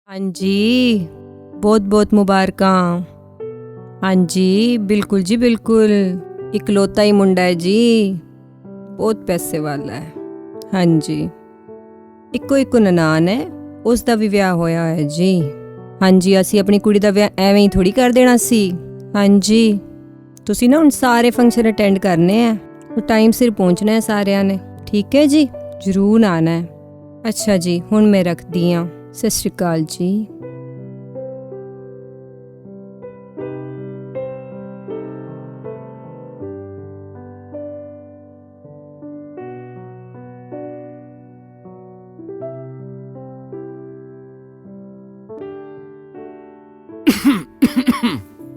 हाँ जी, बहुत बहुत मुबारकां। हाँ जी, बिल्कुल जी बिल्कुल। इकलौता ही मुंडा है जी, बहुत पैसे वाला है। हाँ जी, ਇੱਕੋ ਨਨਾਣ ਹੈ, ਉਸ ਦਾ ਵੀ ਵਿਆਹ ਹੋਇਆ ਹੈ ਜੀ। ਹਾਂਜੀ, ਅਸੀਂ ਆਪਣੀ ਕੁੜੀ ਦਾ ਵਿਆਹ ਐਵੇਂ ਹੀ ਥੋੜੀ ਕਰ ਦੇਣਾ ਸੀ। ਹਾਂਜੀ, ਤੁਸੀਂ ਨਾ ਹੁਣ ਸਾਰੇ ਫੰਕਸ਼ਨ ਅਟੈਂਡ ਕਰਨੇ ਆ, ਉਹ ਟਾਈਮ ਸਿਰ ਪਹੁੰਚਣਾ ਹੈ ਸਾਰਿਆਂ ਨੇ। ਠੀਕ ਹੈ ਜੀ, ਜ਼ਰੂਰ ਆਣਾ ਹੈ। ਅੱਛਾ ਜੀ, ਹੁਣ ਮੈਂ ਰੱਖਦੀ ਹਾਂ। ਸਤਿ ਸ਼੍ਰੀ ਅਕਾਲ ਜੀ।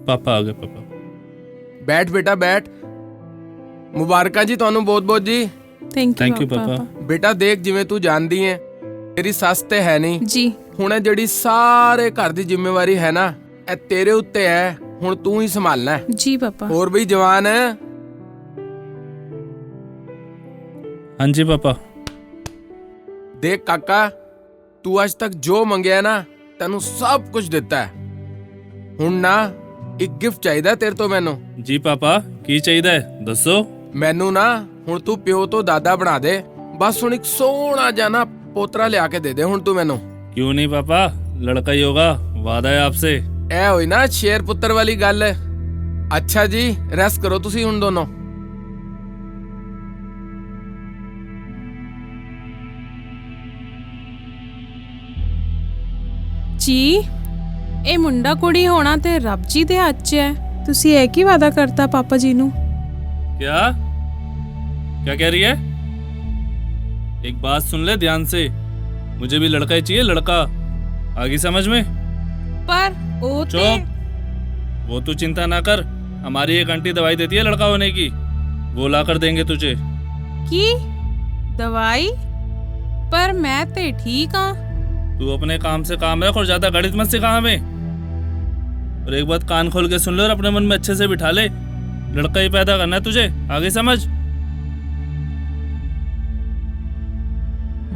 ਪਾਪਾ ਆ ਗਏ। ਪਾਪਾ ਬੈਠ ਬੇਟਾ ਬੈਠ। ਮੁਬਾਰਕਾਂ ਜੀ ਤੁਹਾਨੂੰ ਬਹੁਤ ਬਹੁਤ ਜੀ। ਥੈਂਕ ਯੂ ਪਾਪਾ। ਬੇਟਾ ਦੇਖ, ਜਿਵੇਂ ਤੂੰ ਜਾਣਦੀ ਹੈ ਤੇਰੀ ਸੱਸ ਤੇ ਹੈ ਨਹੀਂ ਜੀ। ਹੁਣ ਇਹ ਜਿਹੜੀ ਸਾਰੇ ਘਰ ਦੀ ਜ਼ਿੰਮੇਵਾਰੀ ਹੈ ਨਾ, ਇਹ ਤੇਰੇ ਉੱਤੇ ਹੈ। ਹੁਣ ਤੂੰ ਹੀ ਸੰਭਾਲਣਾ ਹੈ। ਜੀ ਪਾਪਾ। ਹੋਰ ਵੀ ਜਵਾਨ ਹੈ। ਹਾਂਜੀ ਪਾਪਾ। ਦੇਖ ਕਾਕਾ, ਤੂੰ ਅੱਜ ਤੱਕ ਜੋ ਮੰਗਿਆ ਨਾ, ਤੈਨੂੰ ਸਭ ਕੁਝ ਦਿੱਤਾ ਹੈ। ਹੁਣ ਨਾ ਇੱਕ ਗਿਫਟ ਚਾਹੀਦਾ ਤੇਰੇ ਤੋਂ ਮੈਨੂੰ। ਜੀ ਪਾਪਾ, ਕੀ ਚਾਹੀਦਾ ਹੈ ਦੱਸੋ। ਮੈਨੂੰ ਨਾ ਹੁਣ ਤੂੰ ਪਿਓ ਤੋਂ ਦਾਦਾ ਬਣਾ ਦੇ। ਬਸ ਹੁਣ ਇੱਕ ਸੋਹਣਾ ਜਿਹਾ ਨਾ ਪੋਤਰਾ ਲਿਆ ਕੇ ਦੇ ਦੇ ਹੁਣ ਤੂੰ ਮੈਨੂੰ। क्यों नहीं पापा, लड़का ही होगा, वादा है आपसे। ਇਹ ਹੋਈ ਨਾ ਸ਼ੇਰ ਪੁੱਤਰ ਵਾਲੀ ਗੱਲ। ਅੱਛਾ ਜੀ, ਰੈਸਟ ਕਰੋ ਤੁਸੀਂ ਹੁਣ ਦੋਨੋਂ। ਜੀ, ਇਹ ਮੁੰਡਾ ਕੁੜੀ ਹੋਣਾ ਤੇ ਰੱਬ ਜੀ ਦੇ ਹੱਥ 'ਚ ਹੈ। ਤੁਸੀਂ ਇਹ ਕੀ ਵਾਦਾ ਕਰਤਾ ਪਾਪਾ ਜੀ ਨੂੰ? क्या क्या कह रही है? एक बात सुन ले ध्यान से, मुझे भी लड़का ही चाहिए, लड़का। आगे समझ में? पर ਉਹ ਤੇ चुप। वो तू चिंता ना कर, हमारी एक आंटी दवाई देती है लड़का होने की, वो ला कर देंगे तुझे। ਕੀ ਦਵਾਈ? पर मैं ते ठीक हाँ। तू अपने काम से काम रख और ज्यादा गणित मत सिखा हमें। और एक बात कान खोल के सुन ले और अपने मन में अच्छे से बिठा ले, लड़का ही पैदा करना है तुझे, आगे समझ।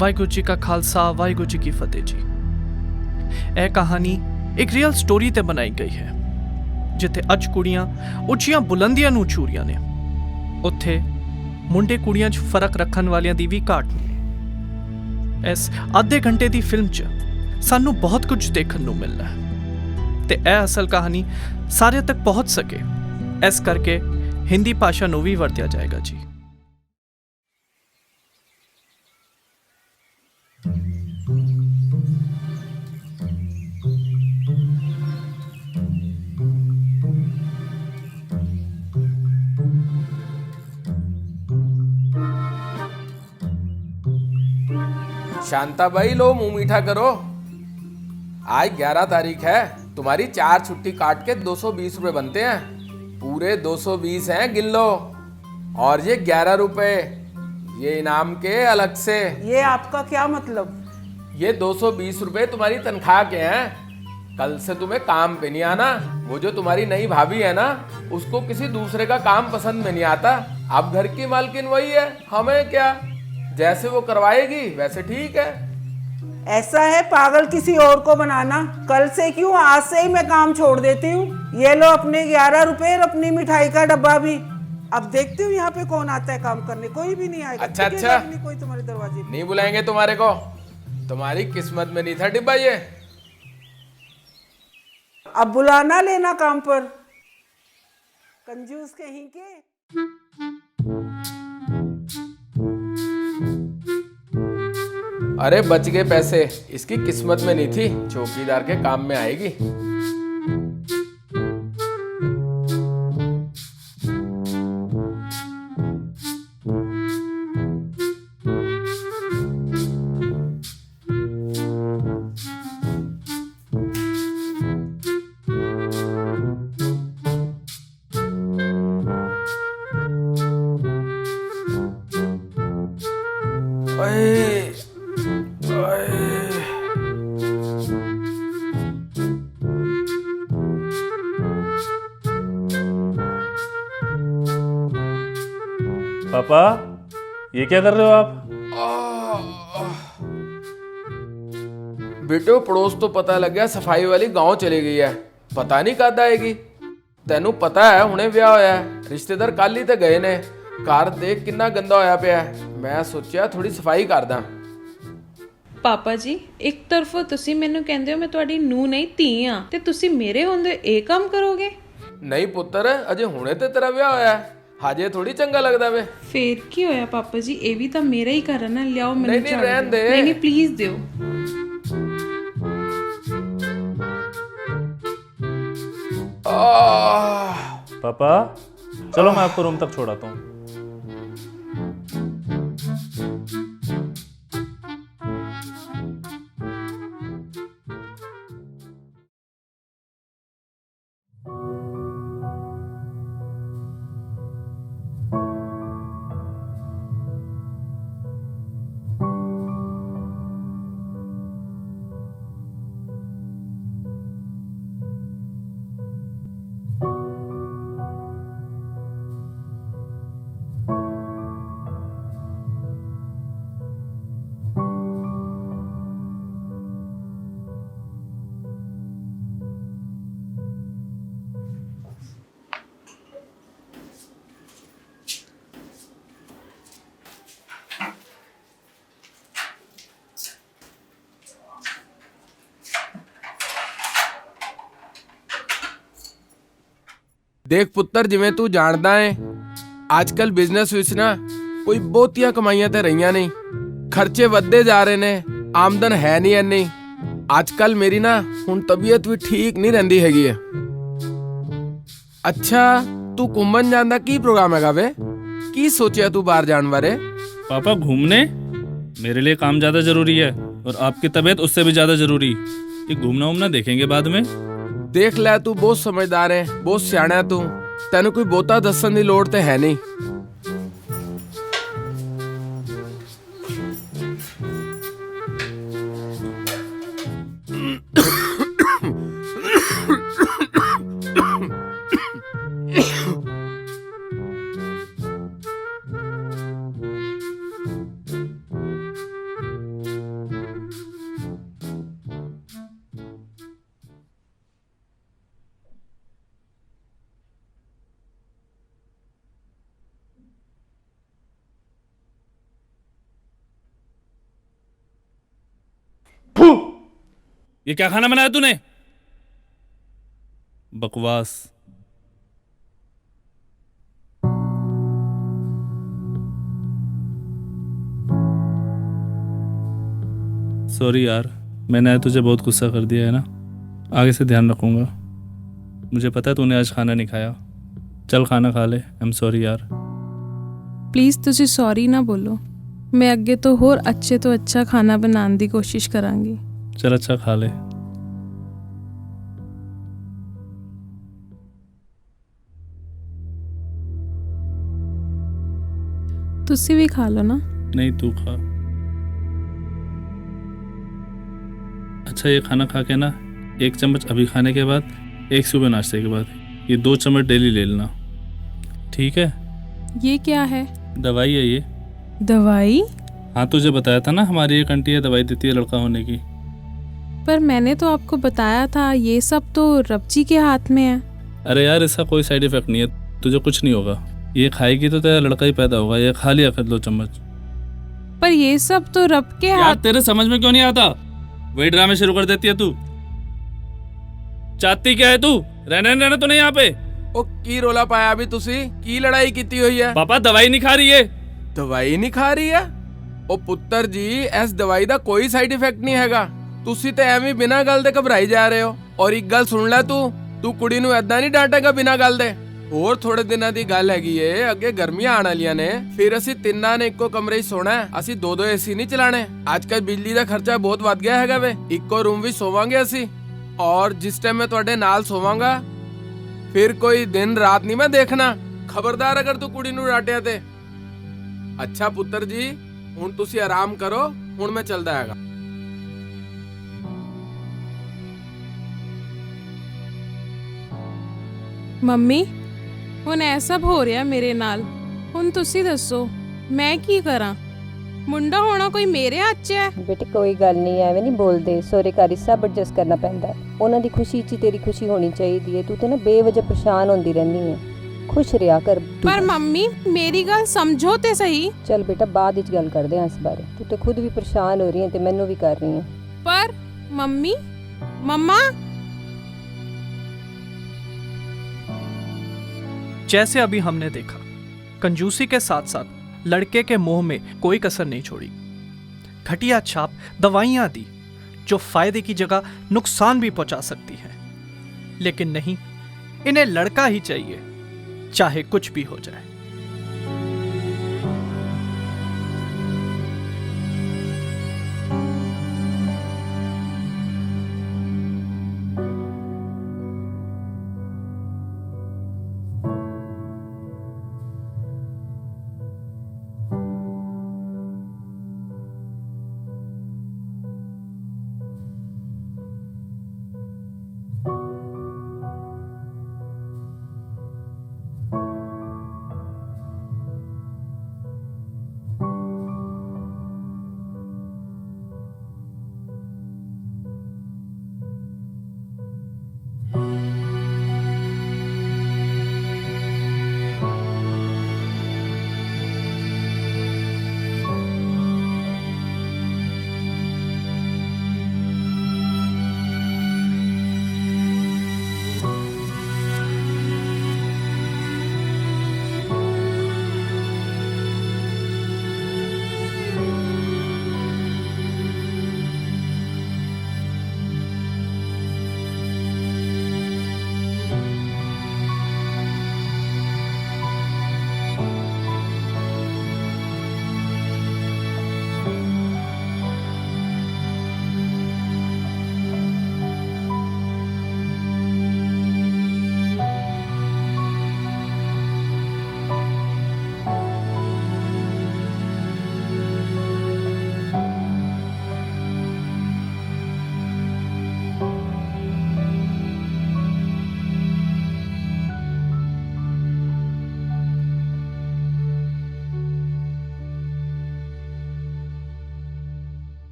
ਵਾਹਿਗੁਰੂ ਜੀ ਕਾ ਖਾਲਸਾ, ਵਾਹਿਗੁਰੂ ਜੀ ਕੀ ਫਤਿਹ ਜੀ। ਇਹ ਕਹਾਣੀ ਇੱਕ ਰੀਅਲ ਸਟੋਰੀ ਤੇ ਬਣਾਈ ਗਈ ਹੈ, ਜਿੱਥੇ ਅੱਜ ਕੁੜੀਆਂ ਉੱਚੀਆਂ ਬੁਲੰਦੀਆਂ ਨੂੰ ਛੂ ਰਹੀਆਂ ਨੇ, ਉੱਥੇ ਮੁੰਡੇ ਕੁੜੀਆਂ 'ਚ ਫਰਕ ਰੱਖਣ ਵਾਲਿਆਂ ਦੀ ਵੀ ਘਾਟ ਨਹੀਂ। ਇਸ ਅੱਧੇ ਘੰਟੇ ਦੀ ਫਿਲਮ 'ਚ ਸਾਨੂੰ ਬਹੁਤ ਕੁਝ ਦੇਖਣ ਨੂੰ ਮਿਲਦਾ ਹੈ, ਤੇ ਇਹ ਅਸਲ ਕਹਾਣੀ ਸਾਰਿਆਂ ਤੱਕ ਪਹੁੰਚ ਸਕੇ, ਇਸ ਕਰਕੇ ਹਿੰਦੀ ਭਾਸ਼ਾ ਨੂੰ ਵੀ ਵਰਤਿਆ ਜਾਏਗਾ ਜੀ। शांता भाई, लो मुंह मीठा करो। आज 11 तारीख है, तुम्हारी 4 छुट्टी काट के 220 रुपए बनते हैं। पूरे 220 हैं, गिन लो। और ये 11 रुपए ये इनाम के अलग से। ये आपका क्या मतलब? ये 220 रुपए तुम्हारी तनख्वाह के हैं। कल से तुम्हें काम पे नहीं आना। वो जो तुम्हारी नई भाभी है ना, उसको किसी दूसरे का काम पसंद में नहीं आता। अब घर की मालकिन वही है, हमें क्या, जैसे वो करवाएगी वैसे ठीक है। ऐसा है पागल किसी और को बनाना। कल से क्यों, आज से ही मैं काम छोड़ देती हूँ। ये लो अपने 11 रुपए और अपनी मिठाई का डब्बा भी। अब देखती हूँ यहाँ पे कौन आता है काम करने। कोई भी नहीं आएगा। अच्छा टिकेगा अच्छा, भी नहीं कोई तुम्हारे दरवाजे पे। नहीं बुलाएंगे तुम्हारे को, तुम्हारी किस्मत में नहीं था डिब्बा ये। अब बुलाना लेना काम पर, कंजूस कहीं के। अरे बच गए पैसे, इसकी किस्मत में नहीं थी, चौकीदार के काम में आएगी। ओए, ओए। पापा, ये क्या कर रहे हो आप? बेटो पड़ोस तो पता लग गया सफाई वाली गांव चली गई है, पता नहीं कद आएगी। तेनू पता है हुणे विआह होया है, रिश्तेदार कल ही ते गए ने। घर देख कितना गंदा होया पिया है। मैं सोचा थोड़ी सफाई कर दा। ਪਾਪਾ ਜੀ ਇੱਕ ਤਰਫੋਂ ਤੁਸੀਂ ਮੈਨੂੰ ਕਹਿੰਦੇ ਹੋ ਮੈਂ ਤੁਹਾਡੀ ਨੂੰਹ ਨਹੀਂ ਧੀ ਆ ਤੇ ਤੁਸੀਂ ਮੇਰੇ ਹੁੰਦੇ ਇਹ ਕੰਮ ਕਰੋਗੇ? नहीं पुत्र, अजे हुणे ते तेरा विआह होया है, हाजे थोड़ी चंगा लगदा वे। ਫੇਰ ਕੀ ਹੋਇਆ ਪਾਪਾ ਜੀ, ਇਹ ਵੀ ਤਾਂ ਮੇਰਾ ਹੀ ਘਰ ਹੈ ਨਾ। ਲਿਆਓ ਮੈਨੂੰ नहीं नहीं ਝਾੜੂ रहन ਦਿਓ। दे। ਨਹੀਂ ਨਹੀਂ ਪਲੀਜ਼ ਦਿਓ। आह, पापा चलो मैं आपको रूम तक छोड़ाता हूँ। देख पुत्र, जिवें तू जानदा है आजकल बिजनेस विच ना कोई बहुतियां कमाइयां ते रहीਆਂ नहीं, खर्चे ਵੱਧਦੇ जा रहे ने, आमदन है नहीं ਇੰਨੀ। आजकल मेरी ना ਹੁਣ ਤਬੀਅਤ ਵੀ ਠੀਕ ਨਹੀਂ ਰਹਿੰਦੀ ਹੈਗੀ ਹੈ। ਅੱਛਾ ਤੂੰ ਘੁੰਮਣ ਜਾਣ ਦਾ ਕੀ ਪ੍ਰੋਗਰਾਮ ਹੈਗਾ ਵੇ? ਕੀ ਸੋਚਿਆ ਤੂੰ ਬਾਹਰ ਜਾਣ ਬਾਰੇ? पापा घूमने? मेरे लिए काम ज़्यादा ज़रूरी है और आपकी तबीयत उससे भी ज़्यादा ज़रूरी। ये घूमना उमना देखेंगे बाद में। ਦੇਖ ਲੈ ਤੂੰ ਬਹੁਤ ਸਮਝਦਾਰ ਹੈ, ਬਹੁਤ ਸਿਆਣਾ ਹੈ ਤੂੰ, ਤੈਨੂੰ ਕੋਈ ਬਹੁਤਾ ਦੱਸਣ ਦੀ ਲੋੜ ਤੇ ਹੈ ਨਹੀਂ। ये क्या खाना बनाया तूने? बकवास। सॉरी यार, मैंने तुझे बहुत गुस्सा कर दिया है ना। आगे से ध्यान रखूंगा। मुझे पता है तूने आज खाना नहीं खाया। चल खाना खा ले। आई एम सॉरी यार। ਪਲੀਜ਼ ਤੁਸੀਂ ਸੌਰੀ ਨਾ ਬੋਲੋ। ਮੈਂ ਅੱਗੇ ਤੋਂ ਹੋਰ ਅੱਛੇ ਤੋਂ ਅੱਛਾ ਖਾਣਾ ਬਣਾਉਣ ਦੀ ਕੋਸ਼ਿਸ਼ ਕਰਾਂਗੀ। चल अच्छा खा ले। ਤੁਸੀਂ ਵੀ ਖਾ ਲਓ ਨਾ। नहीं तू खा। अच्छा ये खाना खा के ना 1 चम्मच अभी खाने के बाद, 1 सुबह नाश्ते के बाद, ये 2 चम्मच डेली ले लेना, ठीक है? ये क्या है? दवाई है ये। दवाई? हाँ तुझे बताया था ना, हमारी एक आंटी है दवाई देती है लड़का होने की। पर मैंने तो आपको बताया था ये सब तो रब जी के हाथ में है। अरे यार इसका कोई साइड इफेक्ट नहीं है, तुझे कुछ नहीं होगा। ये खाएगी तो तेरा लड़का ही पैदा होगा। ये खा लिया कर 2 चम्मच। पर ये सब तो रब के यार हाथ। तेरे समझ में क्यों नहीं आता? वही ड्रामे शुरू कर देती है तू। चाहती क्या है तू? रहना तो नहीं यहाँ पे। ਉਹ ਕੀ ਰੋਲਾ ਪਾਇਆ ਵੀ ਤੁਸੀਂ? ਕੀ ਲੜਾਈ ਕੀਤੀ ਹੋਈ ਹੈ? पापा दवाई नहीं खा रही है। ਦਵਾਈ ਨਹੀਂ ਖਾ ਰਹੀ ਹੈ? ਉਹ ਪੁੱਤਰ ਜੀ, ਇਸ ਦਵਾਈ ਦਾ ਕੋਈ ਸਾਈਡ ਇਫੈਕਟ ਨਹੀਂ ਹੈਗਾ। ਤੁਸੀਂ ਤੇ ਐਵੇਂ ਬਿਨਾਂ ਗੱਲ ਦੇ ਘਬਰਾਈ ਜਾ ਰਹੇ ਹੋ। ਔਰ ਇੱਕ ਗੱਲ ਸੁਣ ਲੈ, ਤੂੰ ਕੁੜੀ ਨੂੰ ਐਦਾਂ ਨਹੀਂ ਡਾਂਟੇਗਾ ਬਿਨਾਂ ਗੱਲ ਦੇ। ਹੋਰ ਥੋੜੇ ਦਿਨਾਂ ਦੀ ਗੱਲ ਹੈਗੀ ਏ, ਅੱਗੇ ਗਰਮੀਆਂ ਆਉਣ ਵਾਲੀਆਂ ਨੇ, ਫਿਰ ਅਸੀਂ ਤਿੰਨਾਂ ਨੇ ਇੱਕੋ ਕਮਰੇ 'ਚ ਸੋਣਾ ਹੈ। ਅਸੀਂ 2-2 ਏਸੀ ਨਹੀਂ ਚਲਾਣੇ। ਅੱਜ ਕੱਲ ਬਿਜਲੀ ਦਾ ਖਰਚਾ ਬਹੁਤ ਵੱਧ ਗਿਆ ਹੈਗਾ ਵੇ। ਇੱਕੋ ਰੂਮ ਵਿੱਚ ਸੋਵਾਂਗੇ ਅਸੀਂ, ਔਰ ਜਿਸ ਟਾਈਮ ਮੈਂ ਤੁਹਾਡੇ ਨਾਲ ਸੋਵਾਂਗਾ ਫਿਰ ਕੋਈ ਦਿਨ ਰਾਤ ਨਹੀਂ ਮੈਂ ਦੇਖਣਾ। ਖਬਰਦਾਰ ਅਗਰ ਤੂੰ ਕੁੜੀ ਨੂੰ ਡਾਂਟਿਆ ਤੇ। ਅੱਛਾ ਪੁੱਤਰ ਜੀ, ਹੁਣ ਤੁਸੀਂ ਆਰਾਮ ਕਰੋ, ਹੁਣ ਮੈਂ ਚੱਲਦਾ ਹੈਗਾ। ਮੰਮੀ ਹੁਣ ਇਹ ਸਭ ਹੋ ਰਿਹਾ ਮੇਰੇ ਨਾਲ। ਹੁਣ ਤੁਸੀਂ ਦੱਸੋ ਮੈਂ ਕੀ ਕਰਾਂ? ਮੁੰਡਾ ਹੋਣਾ ਕੋਈ ਮੇਰੇ ਹੱਥ 'ਚ ਹੈ। ਬੇਟੇ ਕੋਈ ਗੱਲ ਨਹੀਂ, ਐਵੇਂ ਨਹੀਂ ਬੋਲਦੇ। ਸਹੁਰੇ ਘਰ ਹੀ ਸਭ ਐਡਜਸਟ ਕਰਨਾ ਪੈਂਦਾ ਹੈ। ਉਹਨਾਂ ਦੀ ਖੁਸ਼ੀ 'ਚ ਹੀ ਤੇਰੀ ਖੁਸ਼ੀ ਹੋਣੀ ਚਾਹੀਦੀ ਹੈ। ਤੂੰ ਤੇ ਨਾ ਬੇਵਜ੍ਹਾ ਪਰੇਸ਼ਾਨ ਹੁੰਦੀ ਰਹਿੰਦੀ ਹੈ। ਖੁਸ਼ ਰਿਹਾ ਕਰ ਤੂੰ। ਪਰ ਮੰਮੀ ਮੇਰੀ ਗੱਲ ਸਮਝੋ ਤੇ ਸਹੀ। ਚੱਲ ਬੇਟਾ ਬਾਅਦ ਵਿੱਚ ਗੱਲ ਕਰਦੇ ਹਾਂ ਇਸ ਬਾਰੇ। ਤੂੰ ਤੇ ਖੁਦ ਵੀ ਪਰੇਸ਼ਾਨ ਹੋ ਰਹੀ ਹੈ ਤੇ ਮੈਨੂੰ ਵੀ ਕਰ ਰਹੀ ਹੈ। ਪਰ ਮੰਮੀ मम्मा जैसे अभी हमने देखा, कंजूसी के साथ साथ लड़के के मोह में कोई कसर नहीं छोड़ी। घटिया छाप दवाइयां दी जो फायदे की जगह नुकसान भी पहुंचा सकती है, लेकिन नहीं, इन्हें लड़का ही चाहिए, चाहे कुछ भी हो जाए।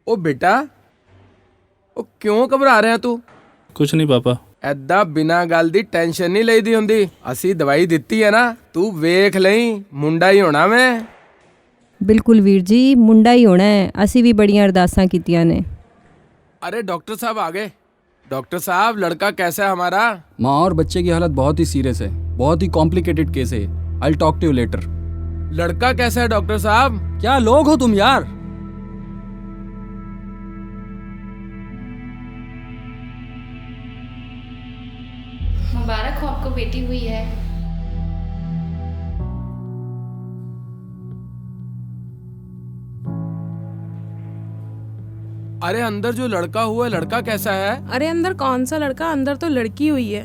ਉਹ ਬੇਟਾ, ਉਹ ਕਿਉਂ ਘਬਰਾ ਰਿਹਾ ਤੂੰ? कुछ नहीं पापा। ਐਦਾਂ ਬਿਨਾਂ ਗੱਲ ਦੀ ਟੈਨਸ਼ਨ ਨਹੀਂ ਲਈਦੀ ਹੁੰਦੀ। ਅਸੀਂ ਦਵਾਈ ਦਿੱਤੀ ਹੈ ਨਾ, ਤੂੰ ਵੇਖ ਲਈ, ਮੁੰਡਾ ਹੀ ਹੋਣਾ ਮੈਂ। ਬਿਲਕੁਲ ਵੀਰ ਜੀ, ਮੁੰਡਾ ਹੀ ਹੋਣਾ ਹੈ। ਅਸੀਂ ਵੀ ਬੜੀਆਂ ਅਰਦਾਸਾਂ ਕੀਤੀਆਂ ਨੇ। अरे डॉक्टर साहब आ गए। डॉक्टर साहब, लड़का कैसा है हमारा? माँ और बच्चे की हालत बहुत ही सीरियस है, बहुत ही कॉम्प्लिकेटेड केस है। I talk to you later. लड़का कैसा है डॉक्टर साहब? क्या लोग हो तुम यार। मुबारक हो, आपको बेटी हुई है। अरे अंदर जो लड़का हुआ है, लड़का कैसा है? अरे अंदर कौन सा लड़का, अंदर तो लड़की हुई है।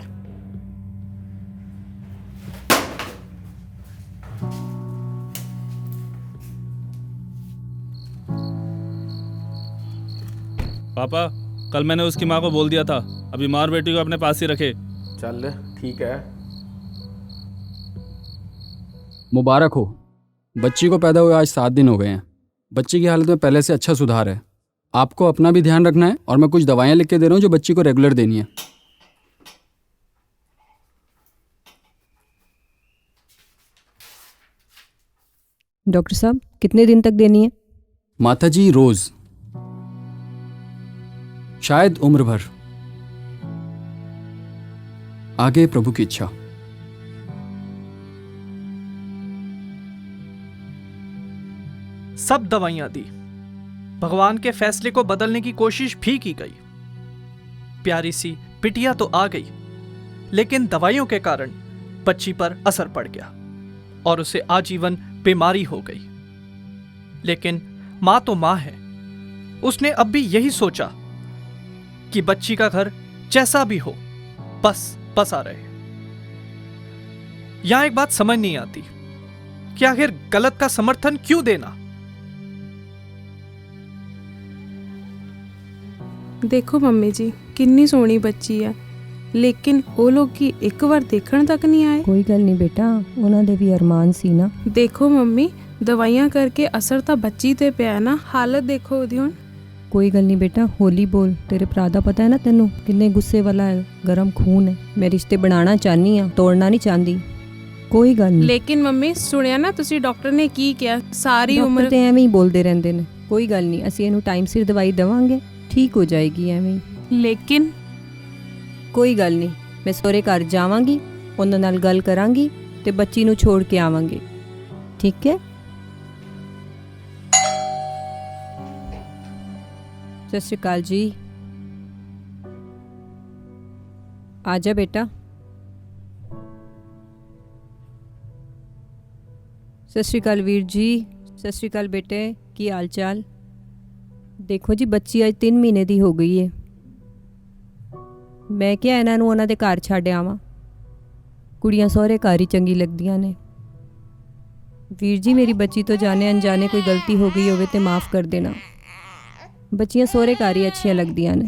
पापा, कल मैंने उसकी माँ को बोल दिया था अब बीमार बेटी को अपने पास ही रखे। चल ठीक है। मुबारक हो, बच्ची को पैदा हुए आज 7 दिन हो गए हैं। बच्ची की हालत में पहले से अच्छा सुधार है। आपको अपना भी ध्यान रखना है और मैं कुछ दवाइयाँ लिख के दे रहा हूँ जो बच्ची को रेगुलर देनी है। डॉक्टर साहब कितने दिन तक देनी है? माता जी रोज, शायद उम्र भर। आगे प्रभु की इच्छा। सब दवाइयां दी, भगवान के फैसले को बदलने की कोशिश भी की गई। प्यारी सी बिटिया तो आ गई, लेकिन दवाइयों के कारण बच्ची पर असर पड़ गया और उसे आजीवन बीमारी हो गई। लेकिन मां तो मां है, उसने अब भी यही सोचा कि बच्ची का घर जैसा भी हो बस बसा रहे। यहां एक बात समझ नहीं आती कि आखिर गलत का समर्थन क्यों देना। देखो मम्मी जी, कितनी सोहनी बच्ची है। ਲੇਕਿਨ ਉਹ ਲੋਕੀ ਇੱਕ ਵਾਰ ਦੇਖਣ ਤੱਕ ਨਹੀਂ ਆਏ। ਕੋਈ ਗੱਲ ਨਹੀਂ ਬੇਟਾ, ਉਹਨਾਂ ਦੇ ਵੀ ਅਰਮਾਨ ਸੀ ਨਾ। ਦੇਖੋ ਮੰਮੀ, ਦਵਾਈਆਂ ਕਰਕੇ ਅਸਰ ਤਾਂ ਬੱਚੀ ਤੇ ਪਿਆ ਨਾ, ਹਾਲਤ ਦੇਖੋ ਉਹਦੀ ਹੁਣ। ਕੋਈ ਗੱਲ ਨਹੀਂ ਬੇਟਾ, ਹੌਲੀ ਬੋਲ। ਤੇਰੇ ਭਰਾ ਦਾ ਪਤਾ ਹੈ ਨਾ ਤੈਨੂੰ, ਕਿੰਨੇ ਗੁੱਸੇ ਵਾਲਾ ਹੈ, ਗਰਮ ਖੂਨ ਹੈ। ਮੈਂ ਰਿਸ਼ਤੇ ਬਣਾਉਣਾ ਚਾਹਨੀ ਆ, ਤੋੜਨਾ ਨਹੀਂ ਚਾਹੁੰਦੀ। ਕੋਈ ਗੱਲ ਨਹੀਂ। ਲੇਕਿਨ ਮੰਮੀ ਸੁਣਿਆ ਨਾ ਤੁਸੀਂ ਡਾਕਟਰ ਨੇ ਕੀ ਕਿਹਾ, ਸਾਰੀ ਡਾਕਟਰ ਉਮਰ। ਤੇ ਐਵੇਂ ਹੀ ਬੋਲਦੇ ਰਹਿੰਦੇ ਨੇ। ਕੋਈ ਗੱਲ ਨਹੀਂ, ਅਸੀਂ ਇਹਨੂੰ ਟਾਈਮ ਸਿਰ ਦਵਾਈ ਦੇਵਾਂਗੇ, ਠੀਕ ਹੋ ਜਾਏਗੀ ਐਵੇਂ ਹੀ। ਲੇਕਿਨ ਕੋਈ ਗੱਲ ਨਹੀਂ, ਮੈਂ ਸਹੁਰੇ ਘਰ ਜਾਵਾਂਗੀ, ਉਹਨਾਂ ਨਾਲ ਗੱਲ ਕਰਾਂਗੀ ਤੇ ਬੱਚੀ ਨੂੰ ਛੋੜ ਕੇ ਆਵਾਂਗੇ, ਠੀਕ ਹੈ। ਸਤਿ ਸ਼੍ਰੀ ਅਕਾਲ ਜੀ। ਆ ਜਾ ਬੇਟਾ। ਸਤਿ ਸ਼੍ਰੀ ਅਕਾਲ ਵੀਰ ਜੀ। ਸਤਿ ਸ਼੍ਰੀ ਅਕਾਲ ਬੇਟੇ, ਕੀ ਹਾਲ ਚਾਲ। ਦੇਖੋ ਜੀ, ਬੱਚੀ ਅੱਜ 3 ਮਹੀਨੇ ਦੀ ਹੋ ਗਈ ਹੈ। ਮੈਂ ਕਿਹਾ ਇਹਨਾਂ ਨੂੰ ਉਹਨਾਂ ਦੇ ਘਰ ਛੱਡ ਆਵਾਂ, ਕੁੜੀਆਂ ਸਹੁਰੇ ਘਰ ਹੀ ਚੰਗੀ ਲੱਗਦੀਆਂ ਨੇ। ਵੀਰ ਜੀ, ਮੇਰੀ ਬੱਚੀ ਤੋਂ ਜਾਣੇ ਅਣਜਾਣੇ ਕੋਈ ਗਲਤੀ ਹੋ ਗਈ ਹੋਵੇ ਤੇ ਮਾफ़ ਕਰ ਦੇਣਾ। ਬੱਚੀਆਂ ਸਹੁਰੇ ਘਰ ਹੀ ਅੱਛੀਆਂ ਲੱਗਦੀਆਂ ਨੇ,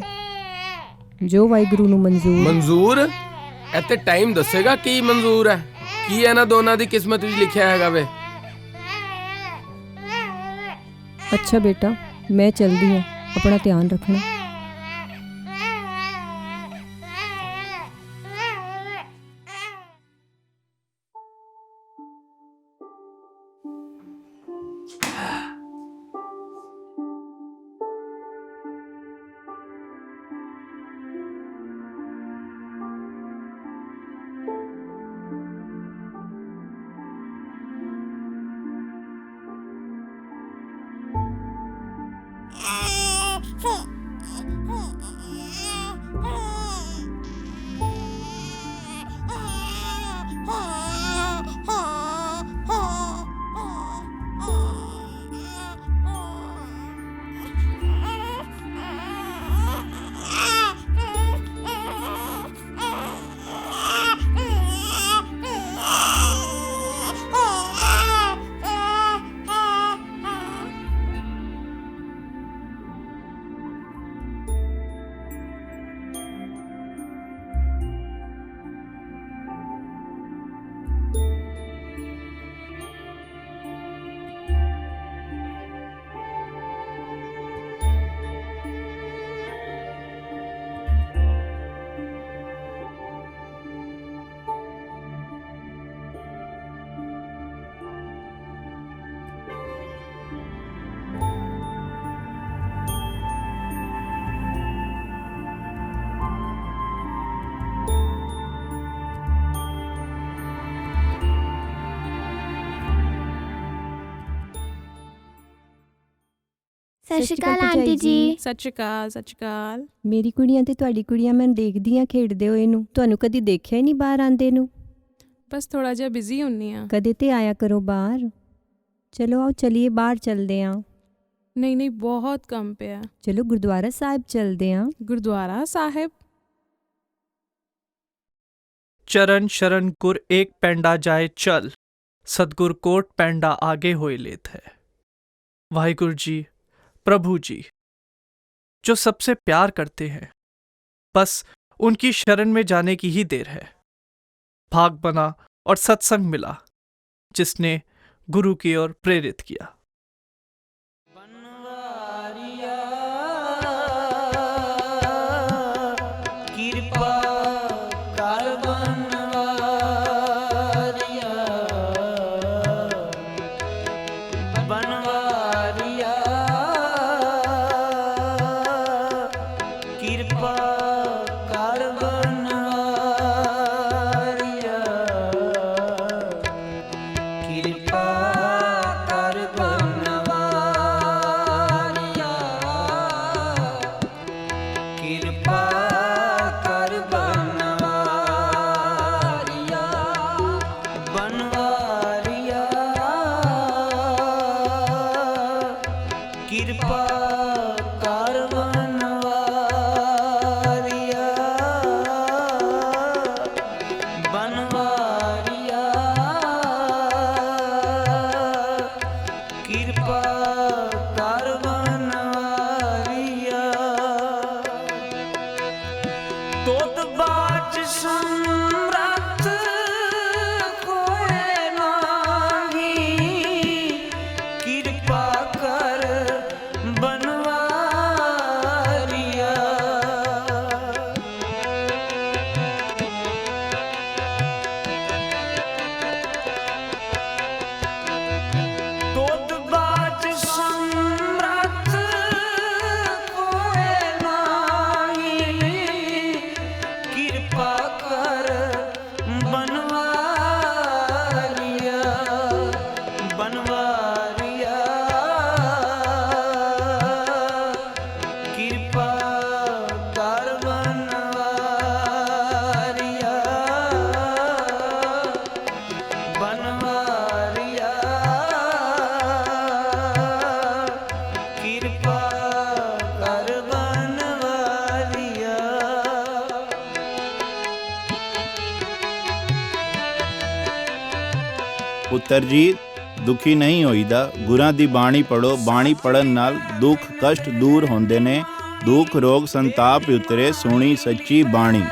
ਜੋ ਵਾਹਿਗੁਰੂ ਨੂੰ ਮਨਜ਼ੂਰ। ਮਨਜ਼ੂਰ ਇੱਥੇ ਟਾਈਮ ਦੱਸੇਗਾ ਕੀ ਮਨਜ਼ੂਰ ਹੈ, ਕੀ ਇਹਨਾਂ ਦੋਨਾਂ ਦੀ ਕਿਸਮਤ ਵਿੱਚ ਲਿਖਿਆ ਹੈਗਾ ਵੇ। ਅੱਛਾ ਬੇਟਾ, ਮੈਂ ਚਲਦੀ ਹਾਂ, ਆਪਣਾ ਧਿਆਨ ਰੱਖਣਾ। ਸਤਿ ਸ਼੍ਰੀ ਅਕਾਲ ਆਂਟੀ ਜੀ। ਸਤਿ ਸ਼੍ਰੀ ਅਕਾਲ, ਸਤਿ ਸ਼੍ਰੀ ਅਕਾਲ। ਮੇਰੀ ਕੁੜੀਆਂ ਤੇ ਤੁਹਾਡੀ ਕੁੜੀਆਂ ਮੈਂ ਦੇਖਦੀ ਹਾਂ ਖੇਡਦੇ ਹੋਏ ਨੂੰ, ਤੁਹਾਨੂੰ ਕਦੀ ਦੇਖਿਆ ਹੀ ਨਹੀਂ ਬਾਹਰ ਆਂਦੇ ਨੂੰ। ਬਸ ਥੋੜਾ ਜਿਹਾ ਬਿਜ਼ੀ ਹੁੰਨੀ ਆ। ਕਦੇ ਤੇ ਆਇਆ ਕਰੋ ਬਾਹਰ। ਚਲੋ ਆਓ ਚਲੀਏ, ਬਾਹਰ ਚਲਦੇ ਹਾਂ। ਨਹੀਂ ਨਹੀਂ, ਬਹੁਤ ਕੰਮ ਪਿਆ। ਚਲੋ ਗੁਰਦੁਆਰਾ ਸਾਹਿਬ ਚਲਦੇ ਹਾਂ। ਗੁਰਦੁਆਰਾ ਸਾਹਿਬ। चरण शरण गुर एक पैंडा जाए चल, सतगुर कोट पैंडा आगे होए लेत है। वाहिगुरु जी, प्रभु जी, जो सबसे प्यार करते हैं, बस उनकी शरण में जाने की ही देर है। भाग बना और सत्संग मिला, जिसने गुरु की ओर प्रेरित किया। ਕਿਰਪਾ ਕਰ ਪੁੱਤਰ ਜੀ ਦੁਖੀ ਨਹੀਂ ਹੋਈਦਾ, ਗੁਰਾਂ ਦੀ ਬਾਣੀ ਪੜੋ। ਬਾਣੀ ਪੜਨ ਨਾਲ ਦੁੱਖ ਕਸ਼ਟ ਦੂਰ ਹੁੰਦੇ ਨੇ, ਦੁੱਖ ਰੋਗ ਸੰਤਾਪ ਉਤਰੇ, ਸੁਣੀ ਸੱਚੀ ਬਾਣੀ।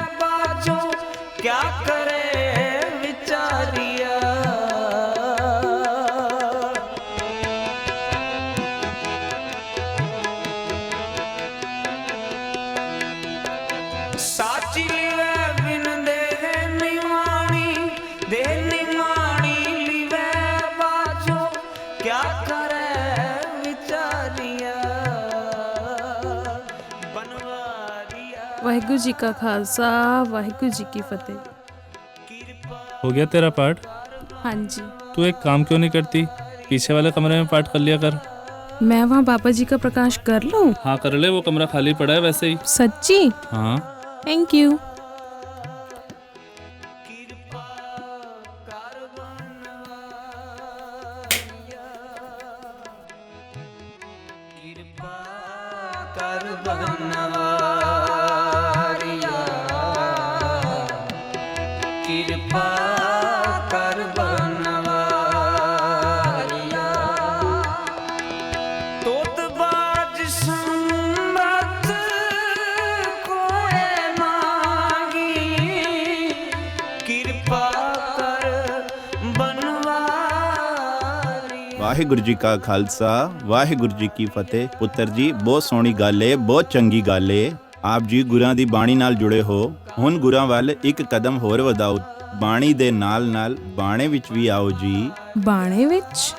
क्या करे विचारिया साची लिवे बिन दे निमाणी, दे निमाणी लिवे बाजो, क्या करे विचारिया बनवारिया। वाहिगुरु जी का खालसा वाहिगुरु जी की फतेह। हो गया तेरा पाठ? हाँ जी। तू एक काम क्यों नहीं करती, पीछे वाले कमरे में पाठ कर लिया कर। मैं वहाँ बाबा जी का प्रकाश कर लूँ? हाँ कर ले, वो कमरा खाली पड़ा है वैसे ही। सच्ची? हाँ। Thank you. कृपा कर बनवारिया, तोतबाज सम्मत कोए मांगी, कृपा कर बनवारिया। ਵਾਹਿਗੁਰੂ ਜੀ ਕਾ ਖਾਲਸਾ ਵਾਹਿਗੁਰੂ ਜੀ ਕੀ ਫਤਿਹ। ਪੁੱਤਰ ਜੀ ਬਹੁਤ ਸੋਹਣੀ ਗੱਲ ਏ, ਬਹੁਤ ਚੰਗੀ ਗੱਲ ਏ। ਆਪ ਜੀ ਗੁਰਾਂ ਦੀ ਬਾਣੀ ਨਾਲ ਜੁੜੇ ਹੋ, ਹੁਣ ਗੁਰਾਂ ਵੱਲ ਇੱਕ ਕਦਮ ਹੋਰ ਵਧਾਓ। ਬਾਣੀ ਦੇ ਨਾਲ ਨਾਲ ਬਾਣੇ ਵਿੱਚ ਵੀ ਆਓ ਜੀ। ਬਾਣੇ ਵਿੱਚ?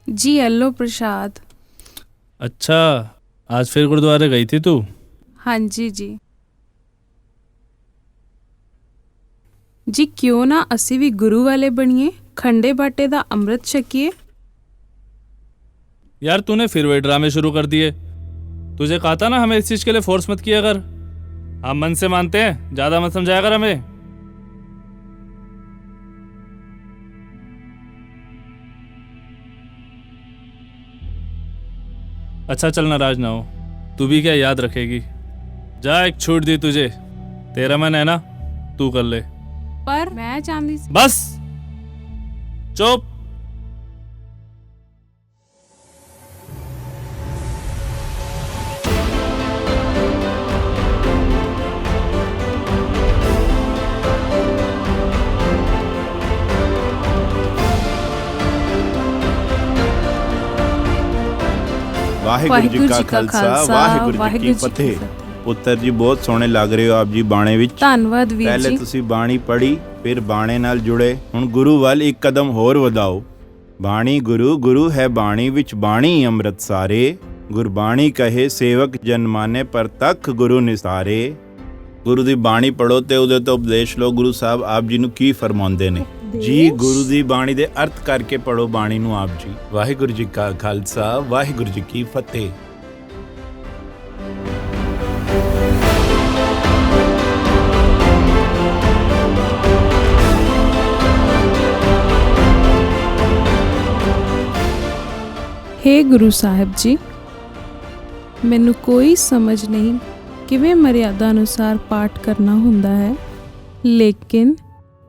जी हेलो प्रसाद। अच्छा आज फिर गुरुद्वारे गई थी तू? हाँ जी जी। जी क्यों ना असी भी गुरु वाले बनिए, खंडे बाटे दा अमृत छकिए। यार तूने फिर वही ड्रामे शुरू कर दिए। तुझे कहा था ना हमें इस चीज के लिए फोर्स मत किया कर। हम मन से मानते हैं, ज्यादा मत समझाया कर हमें। अच्छा चल नाराज ना हो, तू भी क्या याद रखेगी। जा एक छूट दी तुझे, तेरा मन है ना तू कर ले। पर मैं चांदी से... बस चुप। ਵਾਹਿਗੁਰੂ ਜੀ ਕਾ ਖਾਲਸਾ ਵਾਹਿਗੁਰੂ ਜੀ ਕੀ ਫਤਿਹ। ਪੁੱਤਰ ਜੀ ਬਹੁਤ ਸੋਹਣੇ ਲੱਗ ਰਹੇ ਹੋ ਆਪ ਜੀ ਬਾਣੇ ਵਿੱਚ। ਧੰਨਵਾਦ ਵੀਰ ਜੀ। ਪਹਿਲੇ ਤੁਸੀਂ ਬਾਣੀ ਪੜ੍ਹੀ, ਫਿਰ ਬਾਣੇ ਨਾਲ ਜੁੜੇ, ਹੁਣ ਗੁਰੂ ਵੱਲ ਇੱਕ ਕਦਮ ਹੋਰ ਵਧਾਓ। ਬਾਣੀ ਗੁਰੂ, ਗੁਰੂ ਹੈ ਬਾਣੀ ਵਿੱਚ ਬਾਣੀ ਅੰਮ੍ਰਿਤ ਸਾਰੇ। ਗੁਰਬਾਣੀ ਕਹੇ ਸੇਵਕ ਜਨ ਮਾਨੇ, ਪ੍ਰਤੱਖ ਗੁਰੂ ਨਿਸਾਰੇ। ਗੁਰੂ ਦੀ ਬਾਣੀ ਪੜ੍ਹੋ ਤੇ ਉਹਦੇ ਤੋਂ ਉਪਦੇਸ਼ ਲਓ। ਗੁਰੂ ਸਾਹਿਬ ਆਪ ਜੀ ਨੂੰ ਕੀ ਫਰਮਾਉਂਦੇ ਨੇ ਜੀ। ਗੁਰੂ ਦੀ ਬਾਣੀ ਦੇ ਅਰਥ ਕਰਕੇ ਪੜ੍ਹੋ ਬਾਣੀ ਨੂੰ ਆਪ ਜੀ। ਵਾਹਿਗੁਰੂ ਜੀ ਕਾ ਖਾਲਸਾ ਵਾਹਿਗੁਰੂ ਜੀ ਕੀ ਫਤਿਹ। हे गुरु साहिब जी, ਮੈਨੂੰ ਕੋਈ ਸਮਝ ਨਹੀਂ ਕਿਵੇਂ ਮਰਿਆਦਾ ਅਨੁਸਾਰ ਪਾਠ ਕਰਨਾ ਹੁੰਦਾ ਹੈ, ਲੇਕਿਨ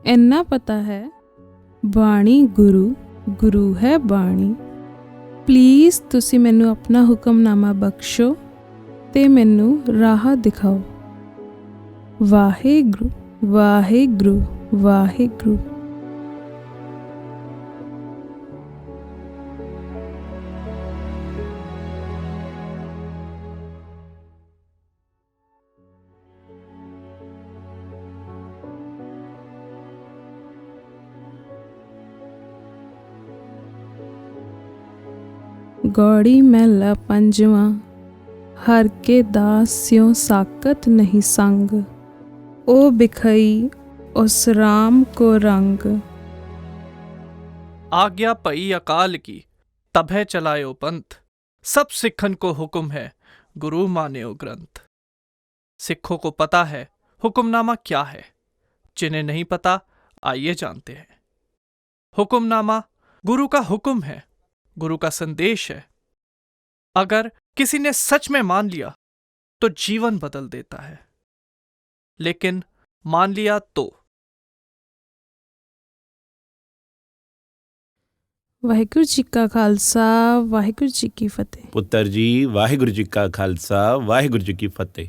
ਇੰਨਾ ਪਤਾ ਹੈ ਬਾਣੀ ਗੁਰੂ, ਗੁਰੂ ਹੈ ਬਾਣੀ। ਪਲੀਜ਼ ਤੁਸੀਂ ਮੈਨੂੰ ਆਪਣਾ ਹੁਕਮਨਾਮਾ ਬਖਸ਼ੋ ਤੇ ਮੈਨੂੰ ਰਾਹ ਦਿਖਾਓ। ਵਾਹਿਗੁਰੂ ਵਾਹਿਗੁਰੂ ਵਾਹਿਗੁਰੂ। गौड़ी महला पंजवा। हर के दास स्यों साकत नहीं संग, ओ बिखई उस राम को रंग। आज्ञा पई अकाल की तभे चलायो पंथ, सब सिखन को हुक्म है गुरु मान्यो ग्रंथ। सिखों को पता है हुक्मनामा क्या है, जिन्हें नहीं पता आइए जानते हैं। हुक्मनामा गुरु का हुक्म है, गुरु का संदेश है। अगर किसी ने सच में मान लिया तो जीवन बदल देता है, लेकिन मान लिया तो। ਵਾਹਿਗੁਰੂ ਜੀ ਕਾ ਖਾਲਸਾ ਵਾਹਿਗੁਰੂ ਜੀ ਕੀ ਫਤਿਹ। ਪੁੱਤਰ ਜੀ, ਵਾਹਿਗੁਰੂ ਜੀ ਕਾ ਖਾਲਸਾ, ਵਾਹਿਗੁਰੂ ਜੀ ਕੀ ਫਤਿਹ।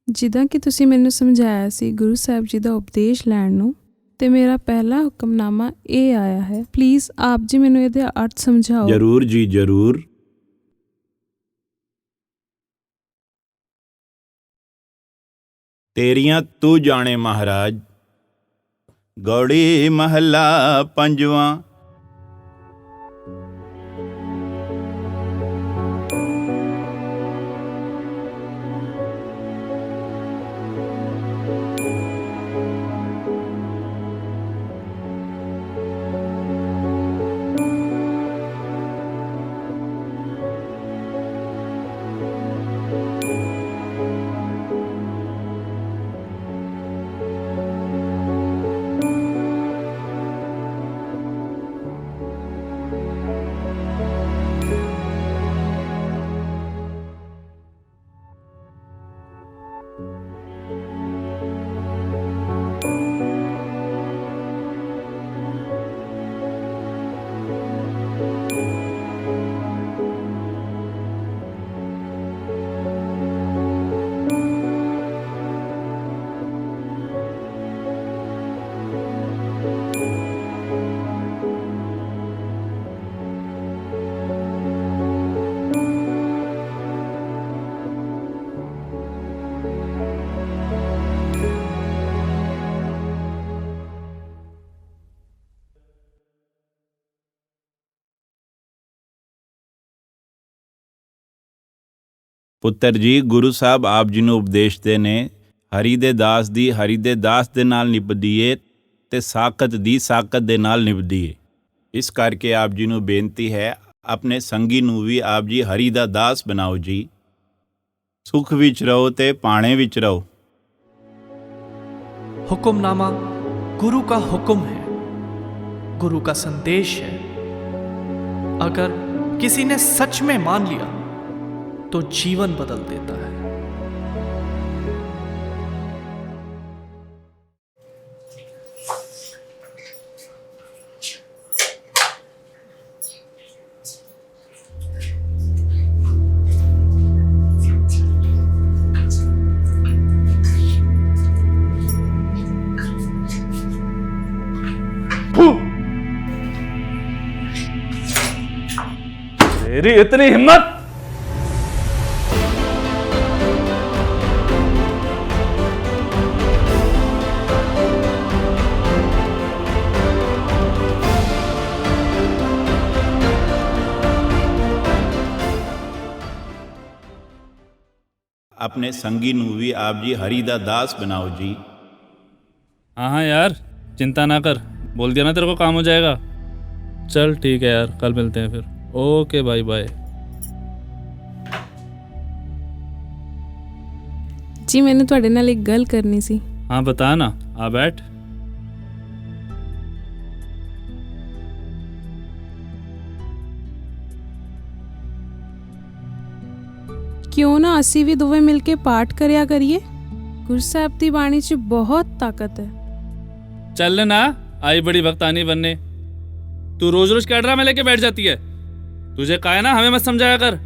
ਜਿੱਦਾਂ ਕਿ ਤੁਸੀਂ ਮੈਨੂੰ ਸਮਝਾਇਆ ਸੀ ਗੁਰੂ ਸਾਹਿਬ ਜੀ ਦਾ ਉਪਦੇਸ਼ ਲੈਣ ਨੂੰ, ਤੇ ਮੇਰਾ ਪਹਿਲਾ ਹੁਕਮਨਾਮਾ ਇਹ ਆਇਆ ਹੈ। ਪਲੀਜ਼ ਆਪ ਜੀ ਮੈਨੂੰ ਇਹਦੇ ਅਰਥ ਸਮਝਾਓ। ਜ਼ਰੂਰ ਜੀ, ਜ਼ਰੂਰ। ਤੇਰੀਆਂ ਤੂੰ ਜਾਣੇ ਮਹਾਰਾਜ। ਗੌੜੀ ਮਹੱਲਾ ਪੰਜਵਾਂ। ਪੁੱਤਰ ਜੀ, ਗੁਰੂ ਸਾਹਿਬ ਆਪ ਜੀ ਨੂੰ ਉਪਦੇਸ਼ਦੇ ਨੇ, ਹਰੀ ਦੇ ਦਾਸ ਦੀ ਹਰੀ ਦੇ ਦਾਸ ਦੇ ਨਾਲ ਨਿਭਦੀਏ ਤੇ ਸਾਕਤ ਦੀ ਸਾਕਤ ਦੇ ਨਾਲ ਨਿਭਦੀਏ। ਇਸ ਕਰਕੇ ਆਪ ਜੀ ਨੂੰ ਬੇਨਤੀ ਹੈ, ਆਪਣੇ ਸੰਗੀ ਨੂੰ ਵੀ ਆਪ ਜੀ ਹਰੀ ਦਾ ਦਾਸ ਬਣਾਓ ਜੀ। ਸੁਖ ਵਿੱਚ ਰਹੋ ਤੇ ਪਾਣੇ ਵਿੱਚ ਰਹੋ। हुक्मनामा गुरु का हुक्म है, गुरु का संदेश है। अगर किसी ने सच में मान लिया तो जीवन बदल देता है। तेरी इतनी हिम्मत! अपने संगी नू भी आप जी हरि दा दास बनाओ जी। हाँ हाँ यार, चिंता ना कर, बोल दिया ना तेरे को काम हो जाएगा। चल ठीक है यार, कल मिलते हैं फिर। Okay bye bye. ਜੀ ਮੈਨੂੰ ਤੁਹਾਡੇ ਨਾਲ ਇੱਕ ਗੱਲ ਕਰਨੀ ਸੀ। हाँ बता ना, आ बैठ। ਕਿਉਂ ਨਾ ਅਸੀਂ ਵੀ ਦੋਵੇਂ ਮਿਲ ਕੇ ਪਾਠ ਕਰਿਆ ਕਰੀਏ। ਗੁਰੂ ਸਾਹਿਬ ਦੀ ਬਾਣੀ 'ਚ ਬਹੁਤ ਤਾਕਤ ਹੈ। चल ना, आई बड़ी भक्तानी बनने। तू रोज रोज क्या ड्रामे लेके बैठ जाती है? तुझे कहा है ना, हमें मत समझाया कर।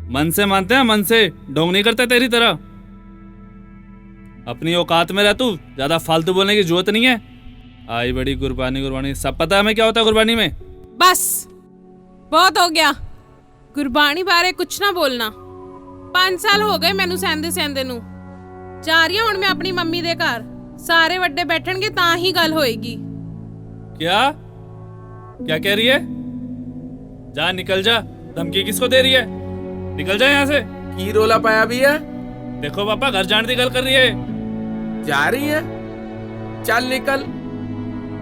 मन से मानते हैं, मन से, ढोंग नहीं करते तेरी तरह। अपनी औकात में रह तू, ज्यादा फालतू बोलने की जरूरत नहीं है। आई बड़ी गुरबानी गुरबानी, सब पता है हमें क्या होता है गुरबानी में। बस बहुत हो गया, ਗੁਰਬਾਣੀ ਬਾਰੇ ਕੁਛ ਨਾ ਬੋਲਣਾ। 5 ਸਾਲ ਹੋ ਗਏ ਮੈਨੂੰ ਸਹਿੰਦੇ ਨੂੰ। ਜਾ ਰਹੀ ਹਾਂ ਹੁਣ ਮੈਂ ਆਪਣੀ ਮੰਮੀ ਦੇ ਘਰ। ਸਾਰੇ ਵੱਡੇ ਬੈਠਣਗੇ ਤਾਂ ਹੀ ਗੱਲ ਹੋਏਗੀ। क्या क्या कह रही है? जा निकल जा, धमकी किसको दे रही है? निकल जा यहाँ से। की रोला पाया भी है? देखो पापा, घर जाने की गल कर रही है। जा रही है? ਚੱਲ ਨਿਕਲ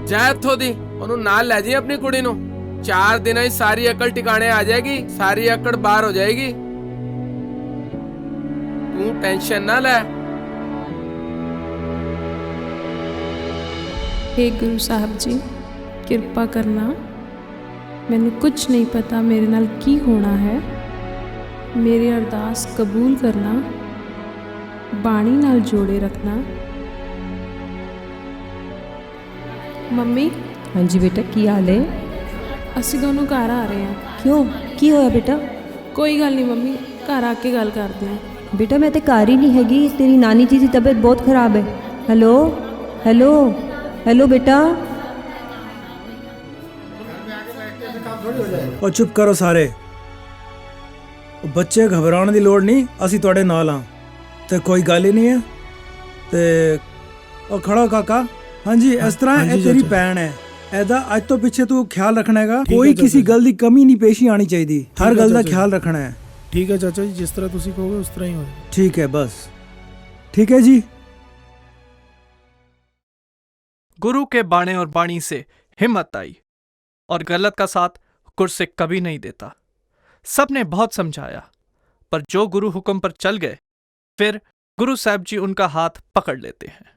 ਜਾ ਇੱਥੋਂ ਦੀ। ਉਹਨੂੰ ਨਾਲ ਲੈ ਜੀ ਆਪਣੀ ਕੁੜੀ ਨੂੰ। 4 ਦਿਨਾਂ ਹੀ ਸਾਰੀ ਅਕਲ ਟਿਕਾਣੇ ਆ ਜਾਏਗੀ, ਸਾਰੀ ਅਕੜ ਬਾਹਰ ਹੋ ਜਾਏਗੀ। ਤੂੰ ਟੈਨਸ਼ਨ ਨਾ ਲੈ। हे गुरु साहब जी, कृपा करना ਮੈਨੂੰ ਕੁਝ ਨਹੀਂ ਪਤਾ ਮੇਰੇ ਨਾਲ ਕੀ ਹੋਣਾ ਹੈ। ਮੇਰੀ ਅਰਦਾਸ ਕਬੂਲ ਕਰਨਾ, ਬਾਣੀ ਨਾਲ ਜੋੜੇ ਰੱਖਣਾ। ਮੰਮੀ, हाँ जी बेटा, की हाल है? ਅਸੀਂ ਦੋਨੋਂ ਘਰ ਆ ਰਹੇ ਹਾਂ। क्यों, की होया बेटा? ਕੋਈ ਗੱਲ ਨਹੀਂ ਮੰਮੀ, ਘਰ ਆ ਕੇ ਗੱਲ ਕਰਦੇ ਹਾਂ। बेटा मैं तो कार ही नहीं हैगी, तेरी नानी जी की तबीयत बहुत ख़राब है। हेलो हेलो हेलो बेटा। ਉਹ ਚੁੱਪ ਕਰੋ ਸਾਰੇ। ਉਹ ਬੱਚੇ ਘਬਰਾਉਣ ਦੀ ਲੋੜ ਨਹੀਂ, ਅਸੀਂ ਤੁਹਾਡੇ ਨਾਲ ਹਾਂ ਤੇ ਕੋਈ ਗੱਲ ਹੀ ਨਹੀਂ ਹੈ। ਤੇ ਉਹ ਖੜਾ ਕਾਕਾ। ਹਾਂਜੀ, ਇਸ ਤਰ੍ਹਾਂ ਇਹ ਤੇਰੀ ਭੈਣ ਹੈ, ਇਹਦਾ ਅੱਜ ਤੋਂ ਪਿੱਛੇ ਤੂੰ ਖਿਆਲ ਰੱਖਣਾ ਹੈਗਾ। ਕੋਈ ਕਿਸੇ ਗੱਲ ਦੀ ਕਮੀ ਨਹੀਂ ਪੇਸ਼ੀ ਆਣੀ ਚਾਹੀਦੀ, ਹਰ ਗੱਲ ਦਾ ਖਿਆਲ ਰੱਖਣਾ ਹੈ। ठीक है चाचा जी, जिस तरह तुसी कहोगे उस तरह ही हो। ठीक है, बस ठीक है जी। गुरु के बाणे और बाणी से हिम्मत आई और गलत का साथ गुरसिक कभी नहीं देता। सबने बहुत समझाया, पर जो गुरु हुक्म पर चल गए, फिर गुरु साहब जी उनका हाथ पकड़ लेते हैं।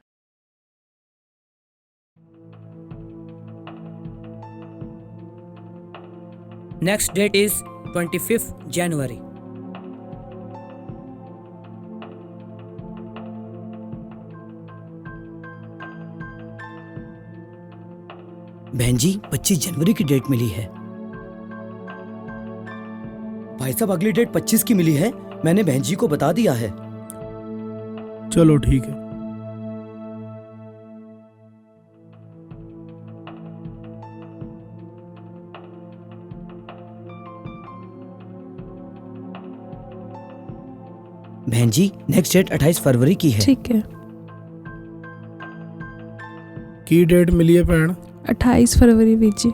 नेक्स्ट डेट इज 25 जनवरी। बहन जी 25 जनवरी की डेट मिली है। भाई साहब अगली डेट 25 की मिली है, मैंने बहन जी को बता दिया है। चलो ठीक है। बहन जी नेक्स्ट डेट 28 फरवरी की है। ठीक है। की डेट मिली है भैन? 28 फरवरी ਵੀਰ ਜੀ।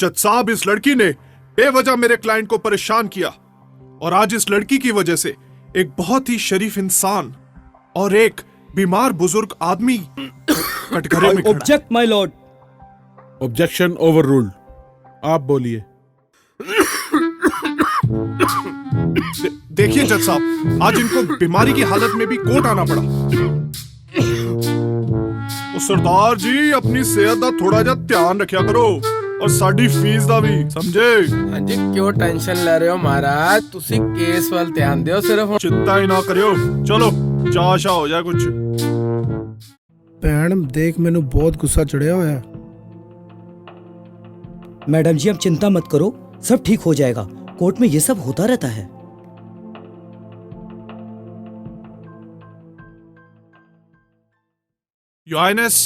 जज साहब, इस लड़की ने बेवजह मेरे क्लाइंट को परेशान किया और आज इस लड़की की वजह से एक बहुत ही शरीफ इंसान और एक बीमार बुजुर्ग आदमी कटघरे में खड़ा। Object my Lord. Objection overruled. आप बोलिए। देखिए जज साहब, आज इनको बीमारी की हालत में भी कोर्ट आना पड़ा। तो सरदार जी अपनी सेहत का थोड़ा जा ध्यान रखा करो और साडी फीस का भी, समझे? हाँ जी, क्यों टेंशन ले रहे हो महाराज, तुसी केस वाल ध्यान दियो सिर्फ। चिंता ही ना करियो, चलो चाशा हो जाए कुछ। भैन देख, मैनू बहुत गुस्सा चढ़िया होया। मैडम जी अब चिंता मत करो, सब ठीक हो जाएगा। कोर्ट में ये सब होता रहता है। योर हाइनेस,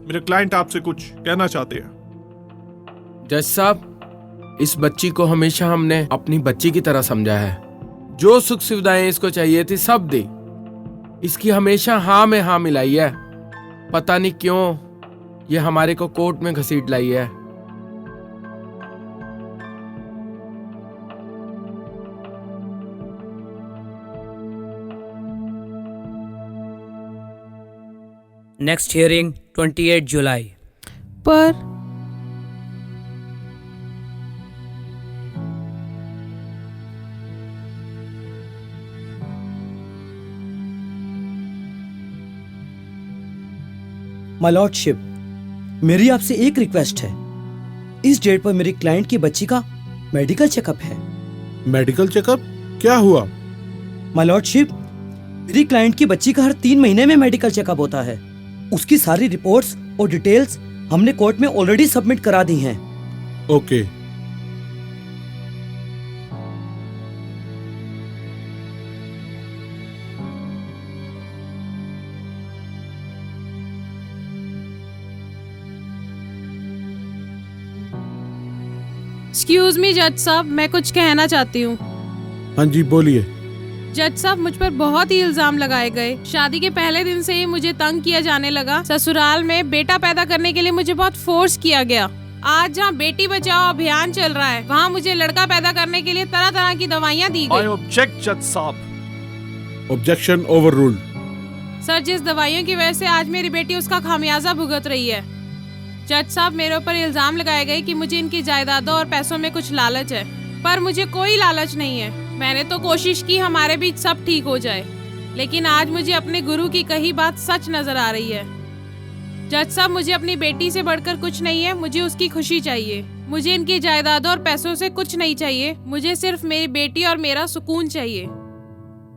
मेरे क्लाइंट आपसे कुछ कहना चाहते हैं। जज साहब, इस बच्ची को हमेशा हमने अपनी बच्ची की तरह समझा है। जो सुख सुविधाएं इसको चाहिए थी सब दी। इसकी हमेशा हाँ में हाँ मिलाई है। पता नहीं क्यों ये हमारे को कोर्ट में घसीट लाई है। नेक्स्ट हियरिंग 28 जुलाई। पर माय लॉर्डशिप, मेरी आपसे एक रिक्वेस्ट है। इस डेट पर मेरी क्लाइंट की बच्ची का मेडिकल चेकअप है। Medical checkup? क्या हुआ? माय लॉर्डशिप, मेरी क्लाइंट की बच्ची का हर 3 महीने में मेडिकल चेकअप होता है। उसकी सारी रिपोर्ट्स और डिटेल्स हमने कोर्ट में ऑलरेडी सबमिट करा दी हैं। ओके। एक्सक्यूज मी जज साहब, मैं कुछ कहना चाहती हूँ। हाँ जी बोलिए। जज साहब, मुझ पर बहुत ही इल्जाम लगाए गए। शादी के पहले दिन से ही मुझे तंग किया जाने लगा। ससुराल में बेटा पैदा करने के लिए मुझे बहुत फोर्स किया गया। आज जहाँ बेटी बचाओ अभियान चल रहा है, वहाँ मुझे लड़का पैदा करने के लिए तरह तरह की दवाइयाँ दी आई गई। ऑब्जेक्ट जज साहब। Objection overruled. सर, जिस दवाइयों की वजह से आज मेरी बेटी उसका खामियाजा भुगत रही है। जज साहब, मेरे ऊपर इल्जाम लगाए गए कि मुझे इनकी जायदादों और पैसों में कुछ लालच है, पर मुझे कोई लालच नहीं है। मैंने तो कोशिश की हमारे बीच सब ठीक हो जाए, लेकिन आज मुझे अपने गुरु की कही बात सच नजर आ रही है। जज साहब, मुझे अपनी बेटी से बढ़कर कुछ नहीं है। मुझे उसकी खुशी चाहिए। मुझे इनकी जायदादों और पैसों से कुछ नहीं चाहिए। मुझे सिर्फ मेरी बेटी और मेरा सुकून चाहिए।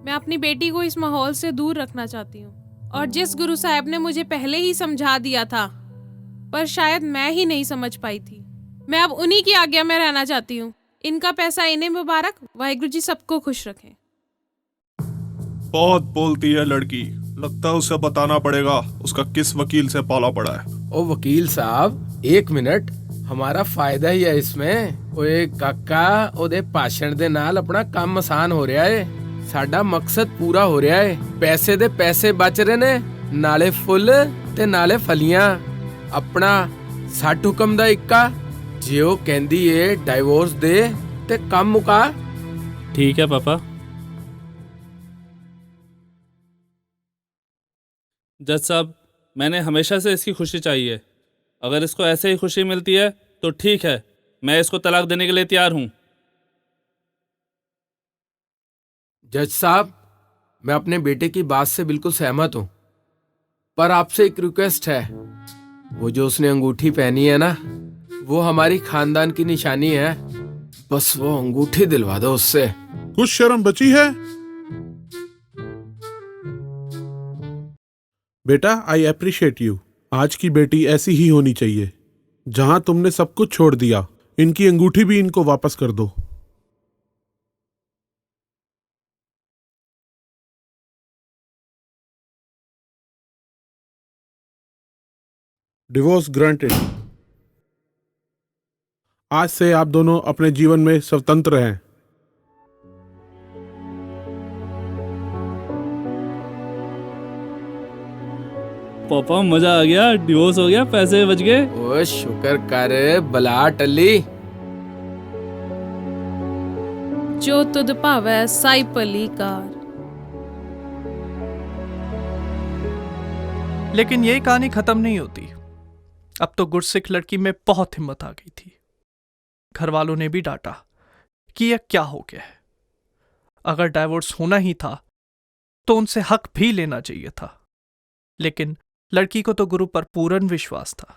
मैं अपनी बेटी को इस माहौल से दूर रखना चाहती हूँ। और जिस गुरु साहब ने मुझे पहले ही समझा दिया था, पर शायद मैं ही नहीं समझ पाई थी, मैं अब उन्हीं की आज्ञा में रहना चाहती हूँ। इनका पैसा इन्हें मुबारक। वाहिगुरु जी सबको खुश रखें। बहुत बोलती है लड़की, लगता है उसे बताना पड़ेगा उसका किस वकील से पाला पड़ा है। ओ वकील साहब, एक मिनट, हमारा फायदा ही है इसमें। ओए काका, ओदे भाषण दे नाल अपना काम आसान हो रहा है। साडा मकसद पूरा हो रहा है। पैसे दे पैसे बच रहे ने, नाले फुल ते नाले फलियां। अपना 60 हुकम दा इक्का, जे ओ कहंदी है डाइवोर्स दे ते काम मुका। ठीक है पापा। जज साहब, मैंने हमेशा से इसकी खुशी चाहिए। अगर इसको ऐसे ही खुशी मिलती है तो ठीक है, मैं इसको तलाक देने के लिए तैयार हूं। जज साहब, मैं अपने बेटे की बात से बिल्कुल सहमत हूँ, पर आपसे एक रिक्वेस्ट है। वो जो उसने अंगूठी पहनी है ना, वो हमारी खानदान की निशानी है। बस वो अंगूठी दिलवा दो उससे। कुछ शर्म बची है? बेटा, आई अप्रिशिएट यू। आज की बेटी ऐसी ही होनी चाहिए। जहां तुमने सब कुछ छोड़ दिया, इनकी अंगूठी भी इनको वापस कर दो। Divorce granted. आज से आप दोनों अपने जीवन में स्वतंत्र हैं। पापा मजा आ गया, डिवोर्स हो गया, पैसे बच गए। ओ शुक्र कर, बला टली। जो तुद भावै साई भली कार। लेकिन यही कहानी खत्म नहीं होती। अब तो गुरसिख लड़की में बहुत हिम्मत आ गई थी। घर वालों ने भी डांटा कि यह क्या हो गया है। अगर डाइवोर्स होना ही था तो उनसे हक भी लेना चाहिए था। लेकिन लड़की को तो गुरु पर पूर्ण विश्वास था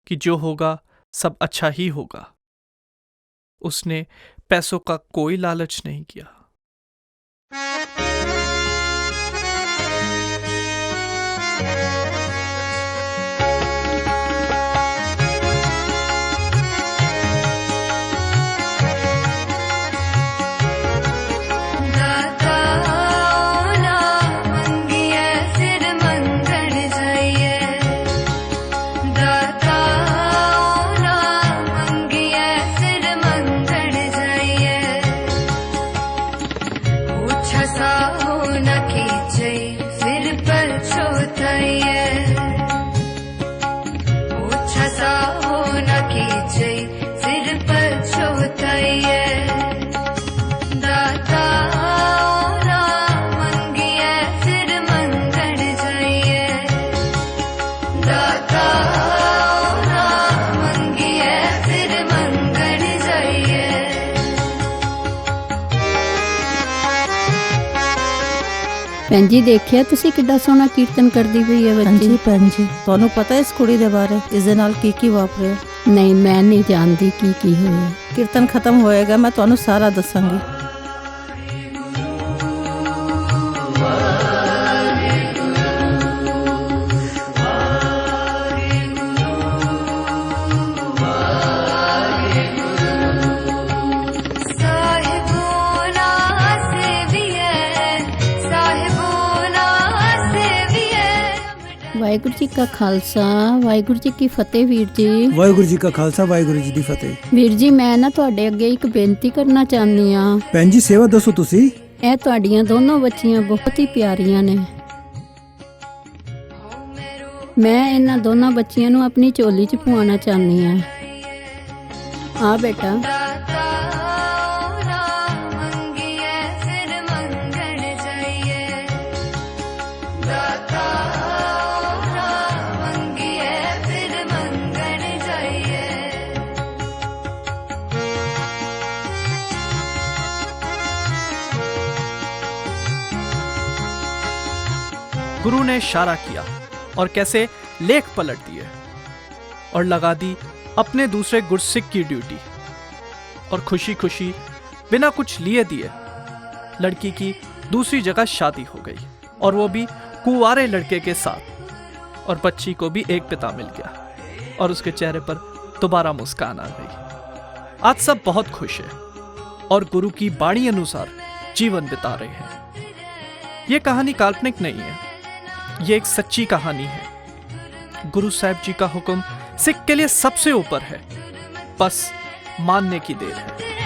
कि जो होगा सब अच्छा ही होगा। उसने पैसों का कोई लालच नहीं किया। ਭੈਣ ਜੀ ਦੇਖਿਆ ਤੁਸੀਂ ਕਿੱਡਾ ਸੋਹਣਾ ਕੀਰਤਨ ਕਰਦੀ ਪਈ ਹੈ ਬੱਚੀ। ਹਾਂਜੀ ਭੈਣ ਜੀ, ਤੁਹਾਨੂੰ ਪਤਾ ਇਸ ਕੁੜੀ ਦੇ ਬਾਰੇ, ਇਸ ਦੇ ਨਾਲ ਕੀ ਵਾਪਰਿਆ? ਨਹੀਂ, ਮੈਂ ਨਹੀਂ ਜਾਣਦੀ ਕੀ ਹੋਇਆ। ਕੀਰਤਨ ਖਤਮ ਹੋਏਗਾ, ਮੈਂ ਤੁਹਾਨੂੰ ਸਾਰਾ ਦੱਸਾਂਗੀ। ਵਾਹਿਗੁਰੂ ਜੀ ਕਾ ਖਾਲਸਾ, ਵਾਹਿਗੁਰੂ ਜੀ ਕੀ ਫਤਿਹ। ਵੀਰ ਜੀ, ਵਾਹਿਗੁਰੂ ਜੀ ਕਾ ਖਾਲਸਾ, ਵਾਹਿਗੁਰੂ ਜੀ ਦੀ ਫਤਿਹ। ਵੀਰ ਜੀ, ਮੈਂ ਨਾ ਤੁਹਾਡੇ ਅੱਗੇ ਇੱਕ ਬੇਨਤੀ ਕਰਨਾ ਚਾਹੁੰਦੀ ਆ। ਭੈਣ ਜੀ, ਸੇਵਾ ਦੱਸੋ ਤੁਸੀਂ। ਇਹ ਤੁਹਾਡੀਆਂ ਦੋਨੋਂ ਬੱਚੀਆਂ ਬਹੁਤ ਹੀ ਪਿਆਰੀਆਂ ਨੇ। ਮੈਂ ਇਹਨਾਂ ਦੋਨਾਂ ਬੱਚੀਆਂ ਨੂੰ ਆਪਣੀ ਝੋਲੀ 'ਚ ਪਵਾਉਣਾ ਚਾਹੁੰਦੀ ਆ। ਆ ਬੇਟਾ। गुरु ने इशारा किया और कैसे लेख पलट दिए और लगा दी अपने दूसरे गुरसिख की ड्यूटी। और खुशी खुशी बिना कुछ लिए दिए लड़की की दूसरी जगह शादी हो गई, और वो भी कुंवारे लड़के के साथ। और बच्ची को भी एक पिता मिल गया और उसके चेहरे पर दोबारा मुस्कान आ गई। आज सब बहुत खुश है और गुरु की बाणी अनुसार जीवन बिता रहे हैं। ये कहानी काल्पनिक नहीं है, ये एक सच्ची कहानी है। गुरु साहब जी का हुक्म सिख के लिए सबसे ऊपर है, बस मानने की देर है।